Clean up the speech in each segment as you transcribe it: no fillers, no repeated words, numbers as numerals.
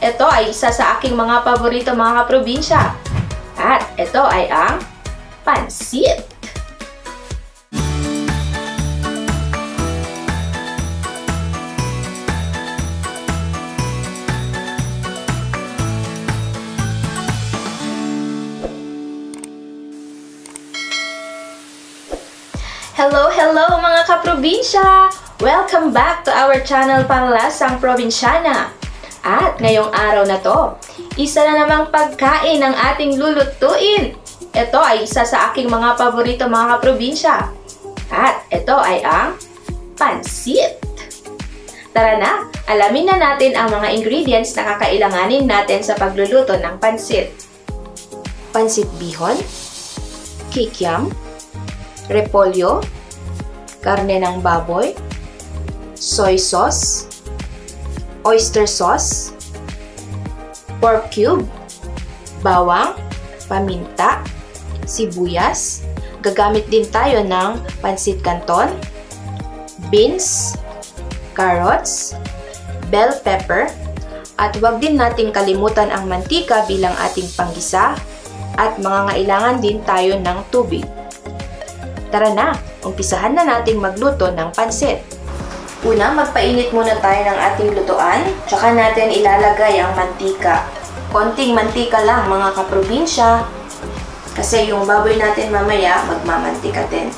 ito ay isa sa aking mga paborito mga kaprobinsya. At ito ay ang pansit. Hello, hello mga kaprobinsya! Welcome back to our channel Panlasang Probinsyana. At ngayong araw na to, isa na namang pagkain ang ating lulutuin. Ito ay isa sa aking mga paborito mga kaprobinsya. At ito ay ang pansit. Tara na, alamin na natin ang mga ingredients na kakailanganin natin sa pagluluto ng pansit. Pansit bihon, kikiam, repolyo, karne ng baboy, soy sauce, oyster sauce, pork cube, bawang, paminta, sibuyas. Gagamit din tayo ng pansit canton, beans, carrots, bell pepper, at huwag din nating kalimutan ang mantika bilang ating panggisa, at mangangailangan din tayo ng tubig. Tara na, umpisahan na nating magluto ng pansit. Una, magpainit muna tayo ng ating lutuan, tsaka natin ilalagay ang mantika. Konting mantika lang mga kaprobinsya, kasi yung baboy natin mamaya magmamantika din.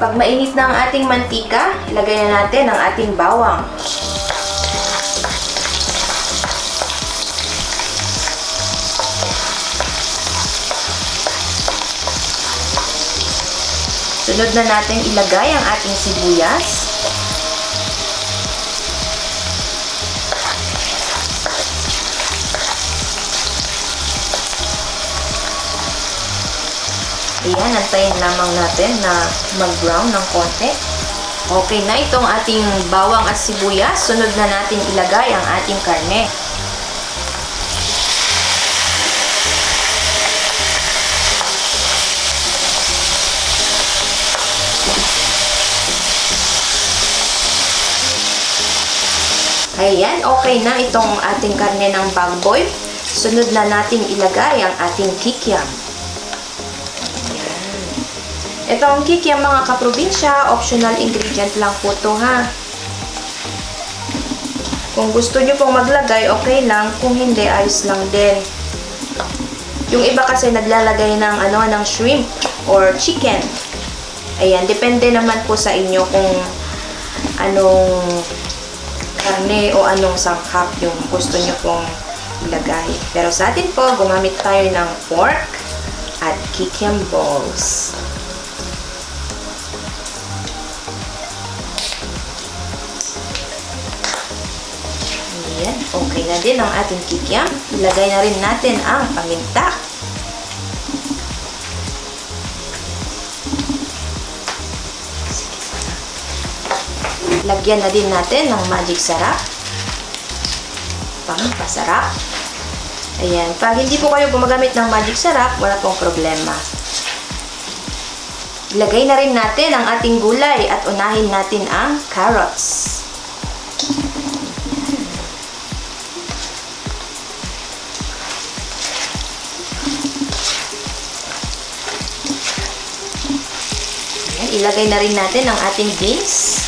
Pag mainit na ang ating mantika, ilagay na natin ang ating bawang. Sunod na natin ilagay ang ating sibuyas. Ayan, antayin lamang natin na mag-brown ng konti. Okay na itong ating bawang at sibuyas. Sunod na natin ilagay ang ating karne. Ayan, okay na itong ating karne ng baboy. Sunod na natin ilagay ang ating kikiam. Ayan. Ito ang kikiam mga kaprobinsya, optional ingredient lang po ito ha. Kung gusto nyo pong maglagay, okay lang. Kung hindi, ayos lang din. Yung iba kasi naglalagay ng, ng shrimp or chicken. Ayan, depende naman po sa inyo kung anong karne o anong sangkap yung gusto nyo pong ilagay. Pero sa atin po, gumamit tayo ng pork at kikiam balls. Ayan, okay na din ang ating kikiam. Ilagay na rin natin ang paminta. Lagyan na din natin ng magic sarap. Pampasarap. Ayan. Pag hindi po kayo gumagamit ng magic sarap, wala pong problema. Ilagay na rin natin ang ating gulay at unahin natin ang carrots. Ayan. Ilagay na rin natin ang ating beans.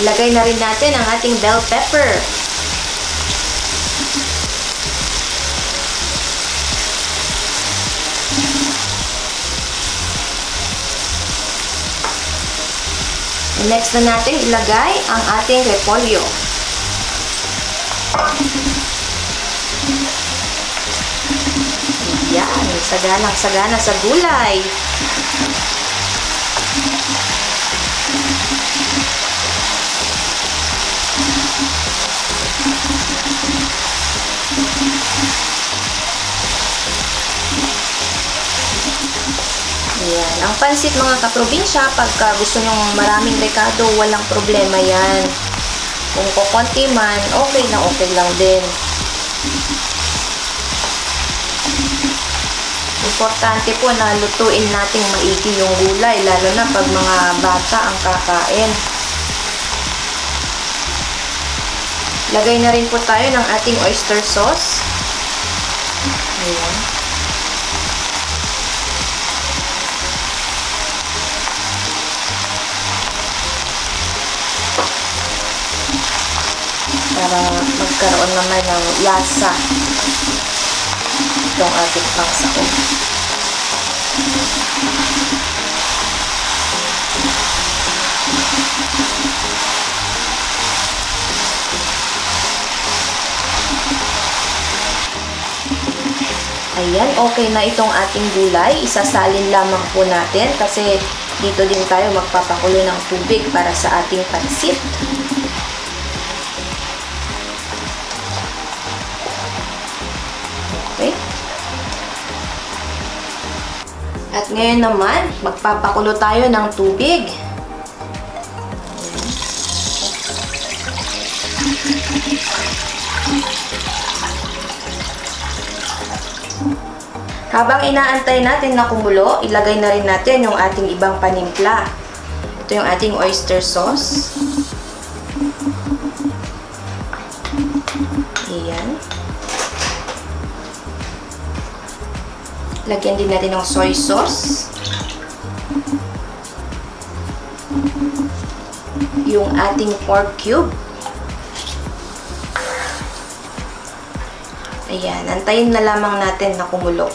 Lagay na rin natin ang ating bell pepper. Next na natin ilagay ang ating repolyo. Yan, sagalang-sagana sa gulay. Ayan. Ang pansit mga kaprobinsya, pagka gusto nyong maraming rekado, walang problema yan. Kung kukunti man, okay lang din. Importante po na lutuin nating maigi yung gulay, lalo na pag mga bata ang kakain. Lagay na rin po tayo ng ating oyster sauce. Ayan. Para magkaroon naman ng lasa itong ating pangsahog. Ayan, okay na itong ating gulay. Isasalin lamang po natin kasi dito din tayo magpapakulo ng tubig para sa ating pansit. Okay. At ngayon naman, magpapakulo tayo ng tubig. Habang inaantay natin na kumulo, ilagay na rin natin yung ating ibang panimpla. Ito yung ating oyster sauce. Ayan. Lagyan din natin ng soy sauce. Yung ating pork cube. Ayan, antayin na lamang natin na kumulo.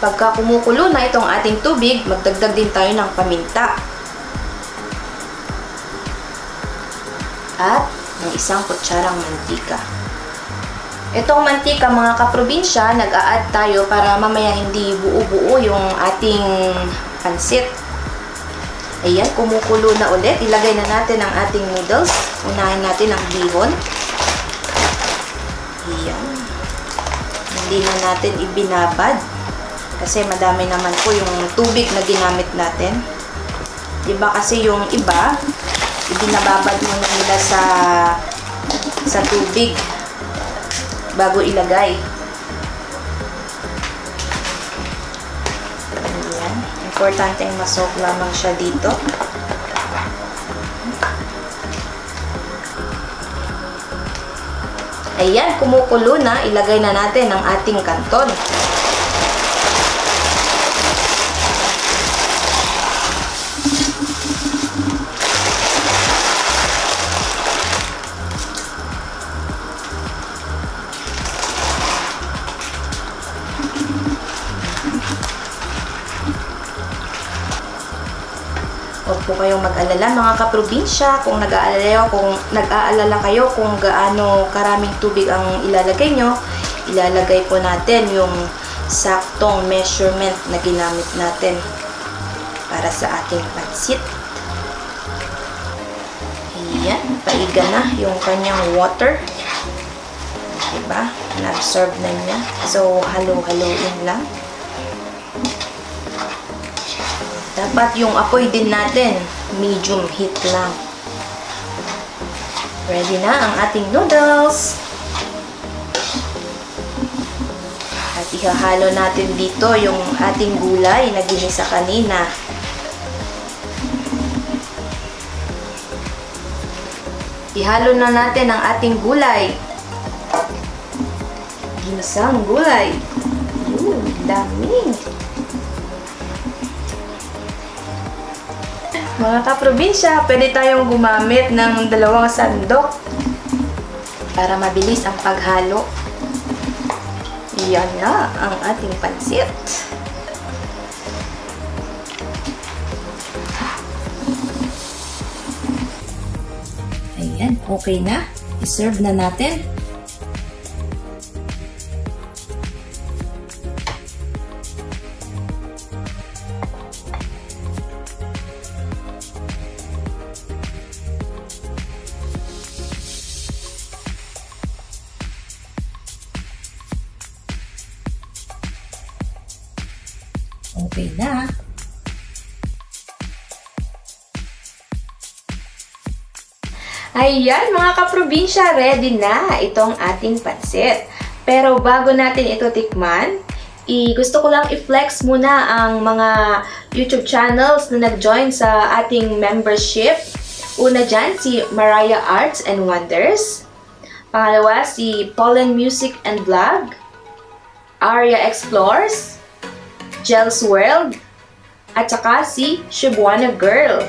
Pagka kumukulo na itong ating tubig, magdagdag din tayo ng paminta. At ng isang kutsarang mantika. Itong mantika, mga kaprobinsya, nag-a-add tayo para mamaya hindi buo-buo yung ating pansit. Ayan, kumukulo na ulit. Ilagay na natin ang ating noodles. Unahin natin ang bihon. Ayan. Hindi na natin ibinabad. Kasi madami naman po yung tubig na ginamit natin. Diba kasi yung iba, ibinababad muna nila sa tubig bago ilagay. Ayan. Importanteng ma-soak lamang siya dito. Ayan, kumukulo na. Ilagay na natin ang ating kanton. Huwag po kayong mag-alala mga kaprobinsya kung nag-aalala kayo kung gaano karaming tubig ang ilalagay nyo. Ilalagay po natin yung saktong measurement na ginamit natin para sa ating pansit. Ayan, paiga na yung kanyang water. Diba? Na-absorb na niya. So, halo-haloin lang. Dapat yung apoy din natin, medium heat lang. Ready na ang ating noodles. At ihahalo natin dito yung ating gulay na ginisa kanina. Ihalo na natin ang ating gulay. Ginisang gulay. Dami. Mga kaprobinsya, pwede tayong gumamit ng 2 sandok para mabilis ang paghalo. Yan na ang ating pansit. Ayan, okay na. I-serve na natin. Okay na. Ayan mga kaprobinsya, ready na itong ating pansit. Pero bago natin ito tikman, gusto ko lang i-flex muna ang mga YouTube channels na nag-join sa ating membership. Una dyan, si Mariah Arts and Wonders. Pangalawa, si Pollen Music and Vlog. Aria Explores. Jel's World. At saka si Shibuana Girl.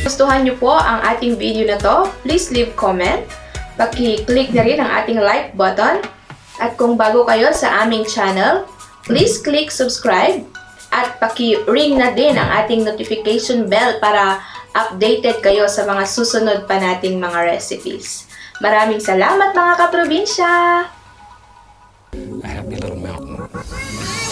Gustuhan nyo po ang ating video na to, please leave comment. Paki-click na rin ang ating like button. At kung bago kayo sa aming channel, please click subscribe. At paki-ring na din ang ating notification bell para updated kayo sa mga susunod pa nating mga recipes. Maraming salamat mga kaprobinsya! A happy little mountain.